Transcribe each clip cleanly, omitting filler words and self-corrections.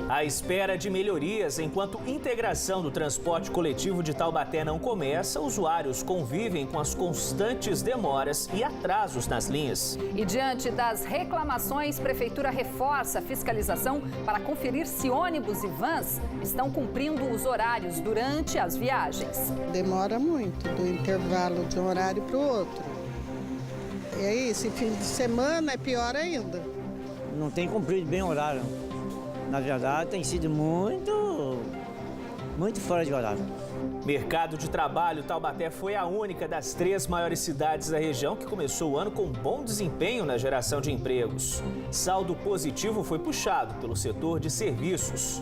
À espera de melhorias, enquanto integração do transporte coletivo de Taubaté não começa, usuários convivem com as constantes demoras e atrasos nas linhas. E diante das reclamações, a Prefeitura reforça a fiscalização para conferir se ônibus e vans estão cumprindo os horários durante as viagens. Demora muito do intervalo de um horário para o outro. E aí, esse fim de semana é pior ainda. Não tem cumprido bem o horário. Na verdade, tem sido muito fora de horário. Mercado de trabalho, Taubaté foi a única das 3 maiores cidades da região que começou o ano com bom desempenho na geração de empregos. Saldo positivo foi puxado pelo setor de serviços.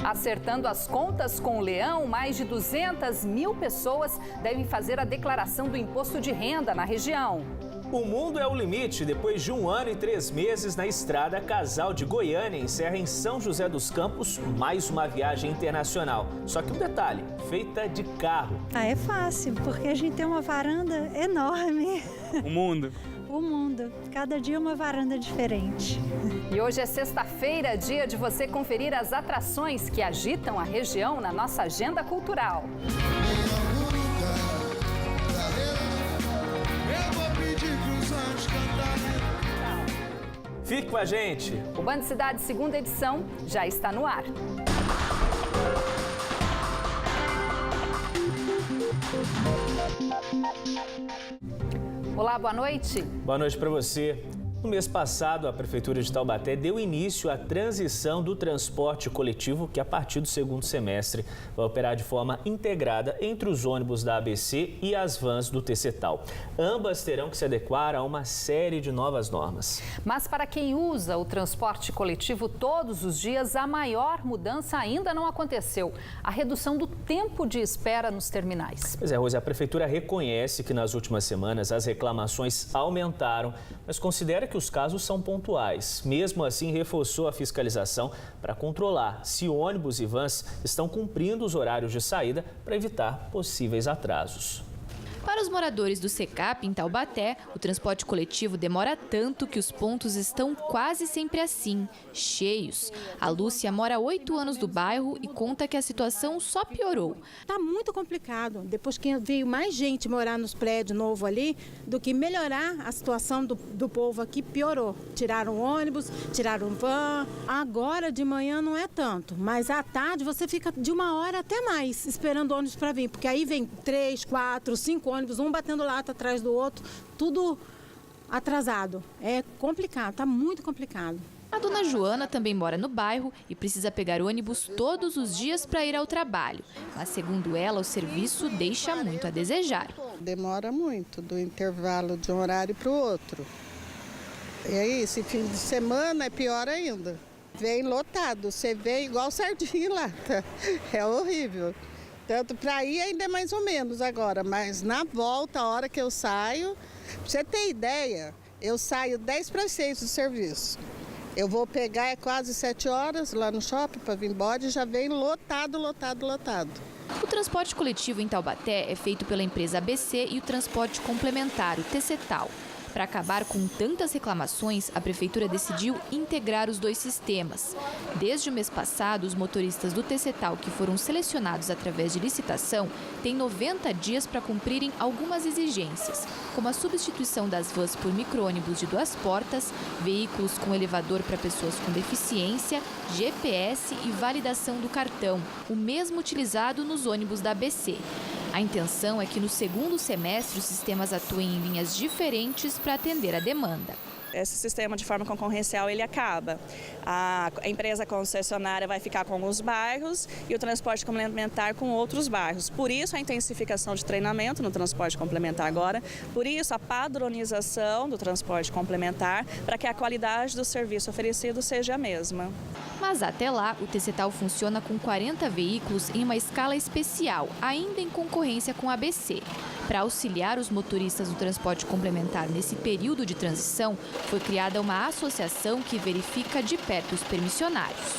Acertando as contas com o Leão, mais de 200 mil pessoas devem fazer a declaração do imposto de renda na região. O mundo é o limite. Depois de 1 ano e 3 meses na estrada, casal de Goiânia encerra em São José dos Campos mais uma viagem internacional. Só que um detalhe, feita de carro. É fácil, porque a gente tem uma varanda enorme. O mundo. O mundo. Cada dia uma varanda diferente. E hoje é sexta-feira, dia de você conferir as atrações que agitam a região na nossa agenda cultural. Fique com a gente. O Band Cidade, segunda edição, já está no ar. Olá, boa noite. Boa noite para você. No mês passado, a Prefeitura de Taubaté deu início à transição do transporte coletivo, que a partir do segundo semestre vai operar de forma integrada entre os ônibus da ABC e as vans do TCTAL. Ambas terão que se adequar a uma série de novas normas. Mas para quem usa o transporte coletivo todos os dias, a maior mudança ainda não aconteceu: a redução do tempo de espera nos terminais. Pois é, Rose, a Prefeitura reconhece que nas últimas semanas as reclamações aumentaram, mas considera que os casos são pontuais. Mesmo assim, reforçou a fiscalização para controlar se ônibus e vans estão cumprindo os horários de saída para evitar possíveis atrasos. Para os moradores do Secap, em Taubaté, o transporte coletivo demora tanto que os pontos estão quase sempre assim, cheios. A Lúcia mora há 8 anos do bairro e conta que a situação só piorou. Está muito complicado. Depois que veio mais gente morar nos prédios novos ali, do que melhorar a situação do povo aqui, piorou. Tiraram ônibus, tiraram van. Agora de manhã não é tanto, mas à tarde você fica de 1 hora até mais esperando ônibus para vir, porque aí vem 3, 4, 5 ônibus, um batendo lata atrás do outro, tudo atrasado. É complicado, está muito complicado. A dona Joana também mora no bairro e precisa pegar ônibus todos os dias para ir ao trabalho. Mas, segundo ela, o serviço deixa muito a desejar. Demora muito do intervalo de um horário para o outro. E aí, esse fim de semana é pior ainda. Vem lotado, você vê igual sardinha em lata. É horrível. Tanto para ir ainda é mais ou menos agora, mas na volta, a hora que eu saio, pra você ter ideia, eu saio 10 para 6 do serviço. Eu vou pegar quase 7 horas lá no shopping para vir embora e já vem lotado, lotado, lotado. O transporte coletivo em Taubaté é feito pela empresa ABC e o transporte complementar, o TCTAL. Para acabar com tantas reclamações, a Prefeitura decidiu integrar os 2 sistemas. Desde o mês passado, os motoristas do TCTAL que foram selecionados através de licitação têm 90 dias para cumprirem algumas exigências, como a substituição das vans por micro-ônibus de 2 portas, veículos com elevador para pessoas com deficiência, GPS e validação do cartão, o mesmo utilizado nos ônibus da ABC. A intenção é que no segundo semestre os sistemas atuem em linhas diferentes para atender a demanda. Esse sistema de forma concorrencial ele acaba. A empresa concessionária vai ficar com alguns bairros e o transporte complementar com outros bairros. Por isso a intensificação de treinamento no transporte complementar agora, por isso a padronização do transporte complementar para que a qualidade do serviço oferecido seja a mesma. Mas até lá, o TCTAL funciona com 40 veículos em uma escala especial, ainda em concorrência com a ABC. Para auxiliar os motoristas do transporte complementar nesse período de transição, foi criada uma associação que verifica de perto os permissionários.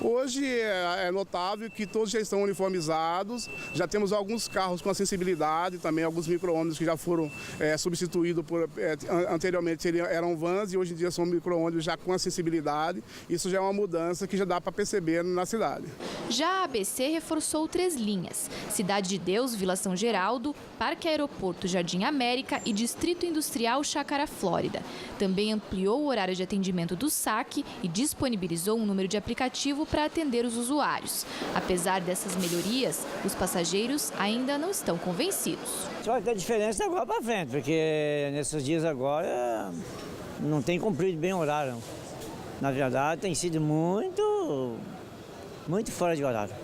Hoje é notável que todos já estão uniformizados, já temos alguns carros com acessibilidade, também alguns micro-ônibus que já foram substituídos por, anteriormente eram vans e hoje em dia são micro-ônibus já com acessibilidade. Isso já é uma mudança que já dá para perceber na cidade. Já a ABC reforçou 3 linhas: Cidade de Deus, Vila São Geraldo, Parque Aeroporto Jardim América e Distrito Industrial Chácara Flórida. Também ampliou o horário de atendimento do saque e disponibilizou um número de aplicativo para atender os usuários. Apesar dessas melhorias, os passageiros ainda não estão convencidos. Só que a diferença é agora para frente, porque nesses dias agora não tem cumprido bem o horário. Na verdade, tem sido muito fora de horário.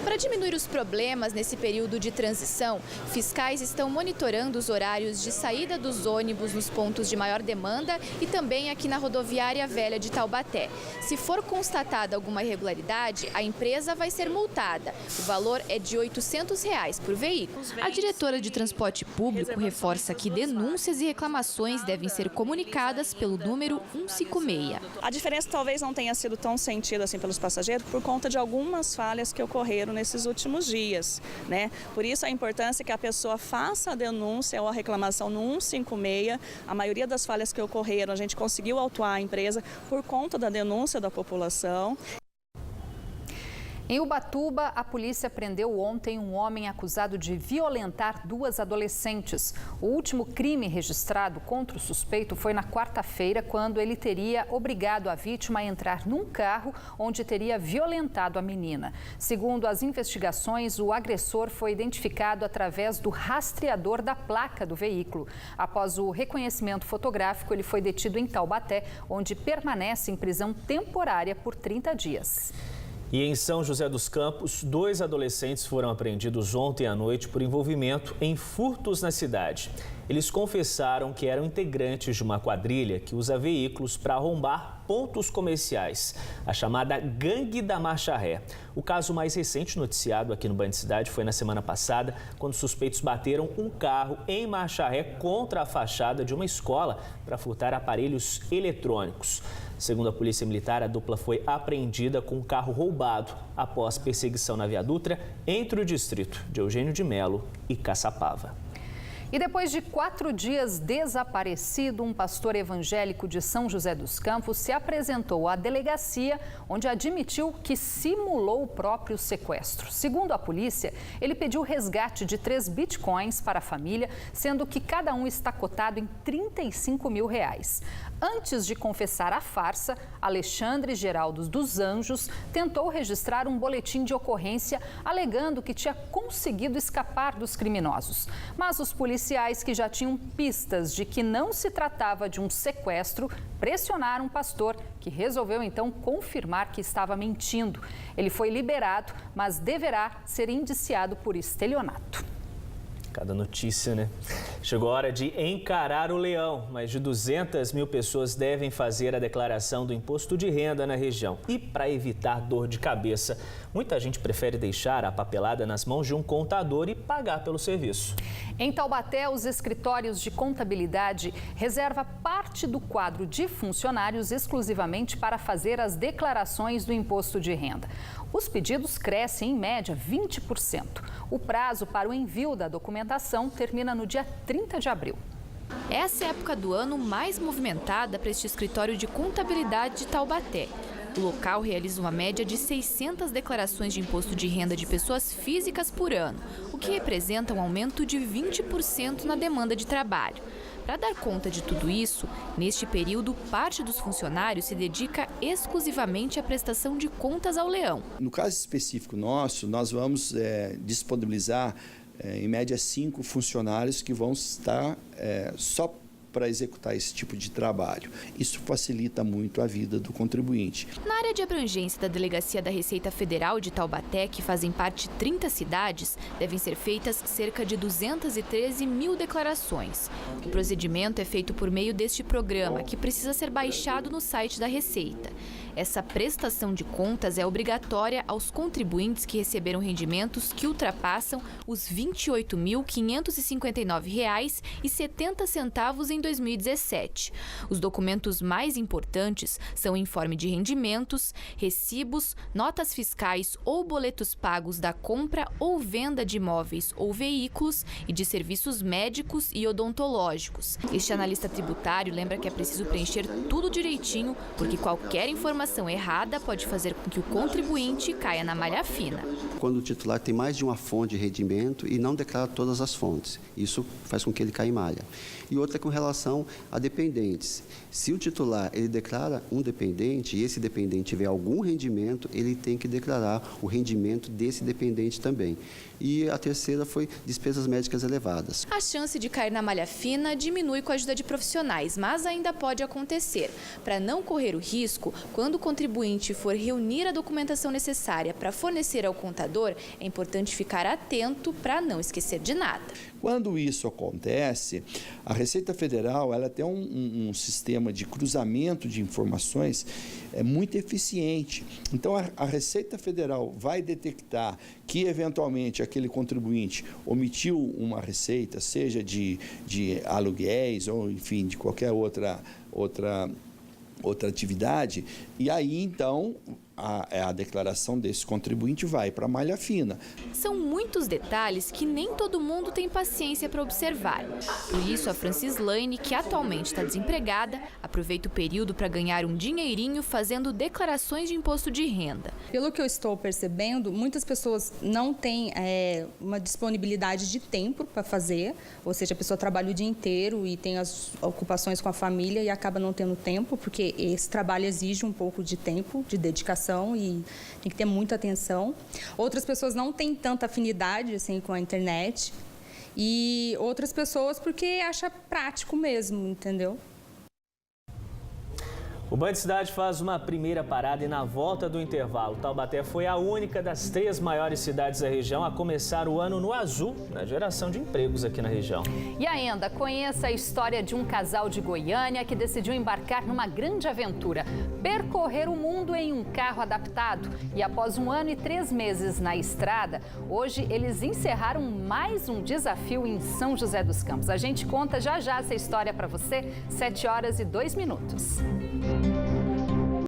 Para diminuir os problemas nesse período de transição, fiscais estão monitorando os horários de saída dos ônibus nos pontos de maior demanda e também aqui na rodoviária velha de Taubaté. Se for constatada alguma irregularidade, a empresa vai ser multada. O valor é de R$ 800 por veículo. A diretora de transporte público reforça que denúncias e reclamações devem ser comunicadas pelo número 156. A diferença talvez não tenha sido tão sentida assim pelos passageiros por conta de algumas falhas que ocorreram nesses últimos dias, né? Por isso a importância que a pessoa faça a denúncia ou a reclamação no 156. A maioria das falhas que ocorreram, a gente conseguiu autuar a empresa por conta da denúncia da população. Em Ubatuba, a polícia prendeu ontem um homem acusado de violentar 2 adolescentes. O último crime registrado contra o suspeito foi na quarta-feira, quando ele teria obrigado a vítima a entrar num carro onde teria violentado a menina. Segundo as investigações, o agressor foi identificado através do rastreador da placa do veículo. Após o reconhecimento fotográfico, ele foi detido em Taubaté, onde permanece em prisão temporária por 30 dias. E em São José dos Campos, 2 adolescentes foram apreendidos ontem à noite por envolvimento em furtos na cidade. Eles confessaram que eram integrantes de uma quadrilha que usa veículos para arrombar pontos comerciais, a chamada Gangue da Marcha Ré. O caso mais recente noticiado aqui no Band Cidade foi na semana passada, quando suspeitos bateram um carro em marcha ré contra a fachada de uma escola para furtar aparelhos eletrônicos. Segundo a Polícia Militar, a dupla foi apreendida com um carro roubado após perseguição na Via Dutra entre o distrito de Eugênio de Melo e Caçapava. E depois de 4 dias desaparecido, um pastor evangélico de São José dos Campos se apresentou à delegacia, onde admitiu que simulou o próprio sequestro. Segundo a polícia, ele pediu resgate de 3 bitcoins para a família, sendo que cada um está cotado em R$35 mil. Antes de confessar a farsa, Alexandre Geraldo dos Anjos tentou registrar um boletim de ocorrência alegando que tinha conseguido escapar dos criminosos. Mas os policiais, que já tinham pistas de que não se tratava de um sequestro, pressionaram o pastor, que resolveu então confirmar que estava mentindo. Ele foi liberado, mas deverá ser indiciado por estelionato. Cada notícia, né? Chegou a hora de encarar o leão. Mais de 200 mil pessoas devem fazer a declaração do imposto de renda na região. E para evitar dor de cabeça, muita gente prefere deixar a papelada nas mãos de um contador e pagar pelo serviço. Em Taubaté, os escritórios de contabilidade reservam parte do quadro de funcionários exclusivamente para fazer as declarações do imposto de renda. Os pedidos crescem em média 20%. O prazo para o envio da documentação termina no dia 30 de abril. Essa é a época do ano mais movimentada para este escritório de contabilidade de Taubaté. O local realiza uma média de 600 declarações de imposto de renda de pessoas físicas por ano, o que representa um aumento de 20% na demanda de trabalho. Para dar conta de tudo isso, neste período, parte dos funcionários se dedica exclusivamente à prestação de contas ao leão. No caso específico nosso, nós vamos disponibilizar, em média, 5 funcionários que vão estar só para executar esse tipo de trabalho. Isso facilita muito a vida do contribuinte. Na área de abrangência da Delegacia da Receita Federal de Taubaté, que fazem parte de 30 cidades, devem ser feitas cerca de 213 mil declarações. O procedimento é feito por meio deste programa, que precisa ser baixado no site da Receita. Essa prestação de contas é obrigatória aos contribuintes que receberam rendimentos que ultrapassam os R$ 28.559,70 em 2017. Os documentos mais importantes são o informe de rendimentos, recibos, notas fiscais ou boletos pagos da compra ou venda de imóveis ou veículos e de serviços médicos e odontológicos. Este analista tributário lembra que é preciso preencher tudo direitinho, porque qualquer informação errada pode fazer com que o contribuinte caia na malha fina. Quando o titular tem mais de uma fonte de rendimento e não declara todas as fontes, isso faz com que ele caia em malha. E outra com relação a dependentes. Se o titular ele declara um dependente e esse dependente tiver algum rendimento, ele tem que declarar o rendimento desse dependente também. E a terceira foi despesas médicas elevadas. A chance de cair na malha fina diminui com a ajuda de profissionais, mas ainda pode acontecer. Para não correr o risco, quando o contribuinte for reunir a documentação necessária para fornecer ao contador, é importante ficar atento para não esquecer de nada. Quando isso acontece, a Receita Federal ela tem um sistema de cruzamento de informações muito eficiente. Então, a Receita Federal vai detectar que, eventualmente, aquele contribuinte omitiu uma receita, seja de aluguéis ou, enfim, de qualquer outra atividade, e aí, então, a declaração desse contribuinte vai para a malha fina. São muitos detalhes que nem todo mundo tem paciência para observar. Por isso, a Francislaine, que atualmente está desempregada, aproveita o período para ganhar um dinheirinho fazendo declarações de imposto de renda. Pelo que eu estou percebendo, muitas pessoas não têm uma disponibilidade de tempo para fazer, ou seja, a pessoa trabalha o dia inteiro e tem as ocupações com a família e acaba não tendo tempo, porque esse trabalho exige um pouco de tempo, de dedicação, e tem que ter muita atenção. Outras pessoas não têm tanta afinidade assim, com a internet e outras pessoas porque acha prático mesmo, entendeu? O Band Cidade faz uma primeira parada e na volta do intervalo, Taubaté foi a única das 3 maiores cidades da região a começar o ano no azul na geração de empregos aqui na região. E ainda, conheça a história de um casal de Goiânia que decidiu embarcar numa grande aventura, percorrer o mundo em um carro adaptado. E após 1 ano e 3 meses na estrada, hoje eles encerraram mais um desafio em São José dos Campos. A gente conta já essa história para você, 7h02.